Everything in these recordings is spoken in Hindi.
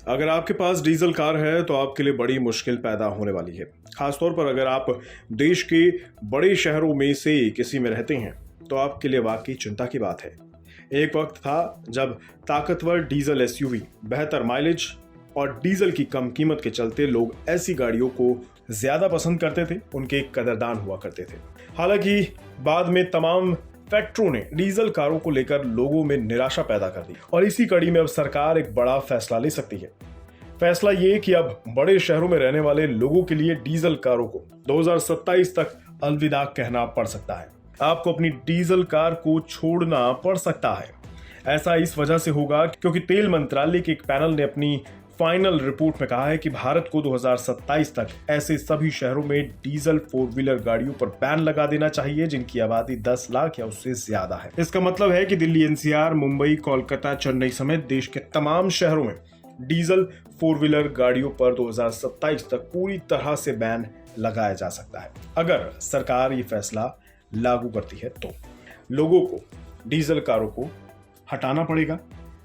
अगर आपके पास डीजल कार है तो आपके लिए बड़ी मुश्किल पैदा होने वाली है। खासतौर पर अगर आप देश के बड़े शहरों में से किसी में रहते हैं तो आपके लिए वाकई चिंता की बात है। एक वक्त था जब ताकतवर डीजल एसयूवी, बेहतर माइलेज और डीजल की कम कीमत के चलते लोग ऐसी गाड़ियों को ज्यादा पसंद करते थे, उनके कदरदान हुआ करते थे। हालांकि बाद में तमाम फैक्टरों ने डीजल कारों को लेकर लोगों में निराशा पैदा कर दी और इसी कड़ी में अब सरकार एक बड़ा फैसला ले सकती है। फैसला ये कि अब बड़े शहरों में रहने वाले लोगों के लिए डीजल कारों को 2027 तक अलविदा कहना पड़ सकता है। आपको अपनी डीजल कार को छोड़ना पड़ सकता है। ऐसा इस वजह से होगा क्योंकि तेल मंत्रालय के एक पैनल ने अपनी फाइनल रिपोर्ट में कहा है कि भारत को 2027 तक ऐसे सभी शहरों में डीजल 4 व्हीलर गाड़ियों पर बैन लगा देना चाहिए जिनकी आबादी 10 लाख या उससे ज्यादा है। इसका मतलब है कि दिल्ली, एनसीआर, मुंबई, कोलकाता, चेन्नई समेत देश के तमाम शहरों में डीजल 4 व्हीलर गाड़ियों पर 2027 तक पूरी तरह से बैन लगाया जा सकता है। अगर सरकार ये फैसला लागू करती है तो लोगों को डीजल कारों को हटाना पड़ेगा।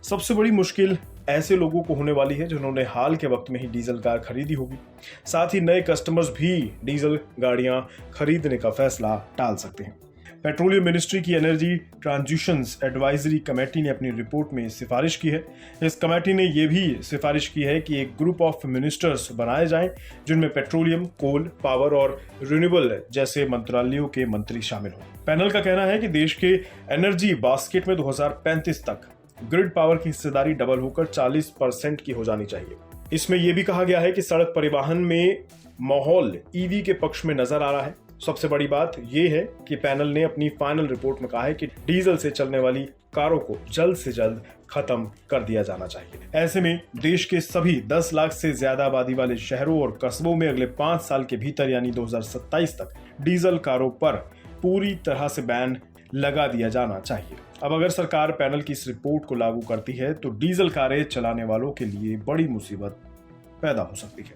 सबसे बड़ी मुश्किल ऐसे लोगों को होने वाली है जिन्होंने हाल के वक्त में ही डीजल कार खरीदी होगी। साथ ही नए कस्टमर्स भी डीजल गाड़ियां खरीदने का फैसला टाल सकते हैं। पेट्रोलियम मिनिस्ट्री की एनर्जी ट्रांजिशंस एडवाइजरी कमेटी ने अपनी रिपोर्ट में सिफारिश की है। इस कमेटी ने यह भी सिफारिश की है कि एक ग्रुप ऑफ मिनिस्टर्स बनाए जाएं जिनमें पेट्रोलियम, कोल, पावर और रिन्यूएबल जैसे मंत्रालयों के मंत्री शामिल हों। पैनल का कहना है कि देश के एनर्जी बास्केट में 2035 तक ग्रिड पावर की हिस्सेदारी डबल होकर 40% की हो जानी चाहिए। इसमें यह भी कहा गया है कि सड़क परिवहन में माहौल ईवी के पक्ष में नजर आ रहा है। सबसे बड़ी बात यह है कि पैनल ने अपनी फाइनल रिपोर्ट में कहा है कि डीजल से चलने वाली कारों को जल्द से जल्द खत्म कर दिया जाना चाहिए। ऐसे में देश के सभी 10 लाख से ज्यादा आबादी वाले शहरों और कस्बों में अगले 5 साल के भीतर यानी 2027 तक डीजल कारों पर पूरी तरह से बैन लगा दिया जाना चाहिए। अब अगर सरकार पैनल की इस रिपोर्ट को लागू करती है तो डीजल कारें चलाने वालों के लिए बड़ी मुसीबत पैदा हो सकती है।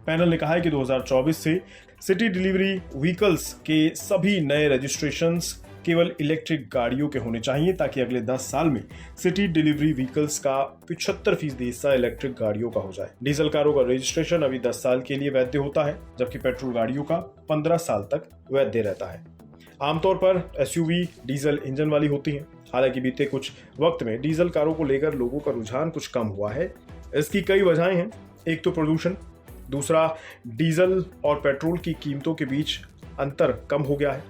पैनल ने कहा है कि 2024 से सिटी डिलीवरी व्हीकल्स के सभी नए रजिस्ट्रेशंस केवल इलेक्ट्रिक गाड़ियों के होने चाहिए ताकि अगले 10 साल में सिटी डिलीवरी व्हीकल्स का 75% हिस्सा इलेक्ट्रिक गाड़ियों का हो जाए। डीजल कारों का रजिस्ट्रेशन अभी 10 साल के लिए वैध होता है जबकि पेट्रोल गाड़ियों का 15 साल तक वैध रहता है। आमतौर पर एसयूवी डीजल इंजन वाली होती हैं। हालांकि बीते कुछ वक्त में डीजल कारों को लेकर लोगों का रुझान कुछ कम हुआ है। इसकी कई वजहें हैं। एक तो प्रदूषण, दूसरा डीजल और पेट्रोल की कीमतों के बीच अंतर कम हो गया है,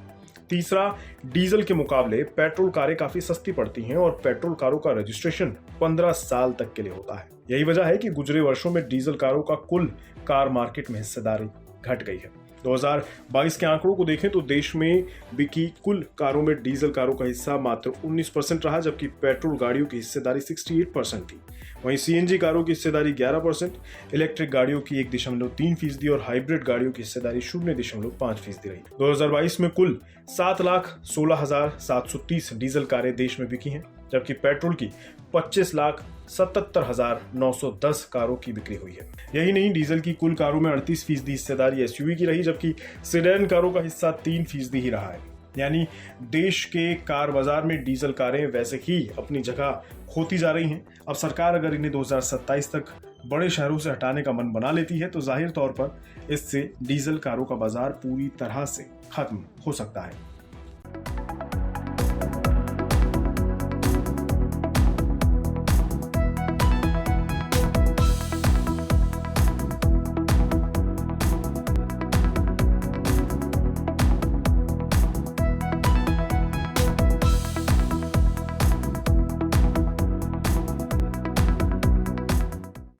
तीसरा डीजल के मुकाबले पेट्रोल कारें काफी सस्ती पड़ती हैं और पेट्रोल कारों का रजिस्ट्रेशन 15 साल तक के लिए होता है। यही वजह है कि गुजरे वर्षों में डीजल कारों का कुल कार मार्केट में हिस्सेदारी घट गई है। 2022 के आंकड़ों को देखें तो देश में बिकी कुल कारों में डीजल कारों का हिस्सा मात्र 19% रहा जबकि पेट्रोल गाड़ियों की हिस्सेदारी 68% थी। वहीं सीएनजी कारों की हिस्सेदारी 11%, इलेक्ट्रिक गाड़ियों की 1.3% और हाइब्रिड गाड़ियों की हिस्सेदारी 0.5% रही। 2022 में कुल 7,16,730 डीजल कारें देश में बिकी हैं जबकि पेट्रोल की 25,77,910 कारों की बिक्री हुई है। यही नहीं, डीजल की कुल कारों में 38% हिस्सेदारी एसयूवी की रही जबकि सेडान कारों का हिस्सा 3% ही रहा है। यानी देश के कार बाजार में डीजल कारें वैसे ही अपनी जगह खोती जा रही हैं। अब सरकार अगर इन्हें 2027 तक बड़े शहरों से हटाने का मन बना लेती है तो जाहिर तौर पर इससे डीजल कारों का बाजार पूरी तरह से खत्म हो सकता है।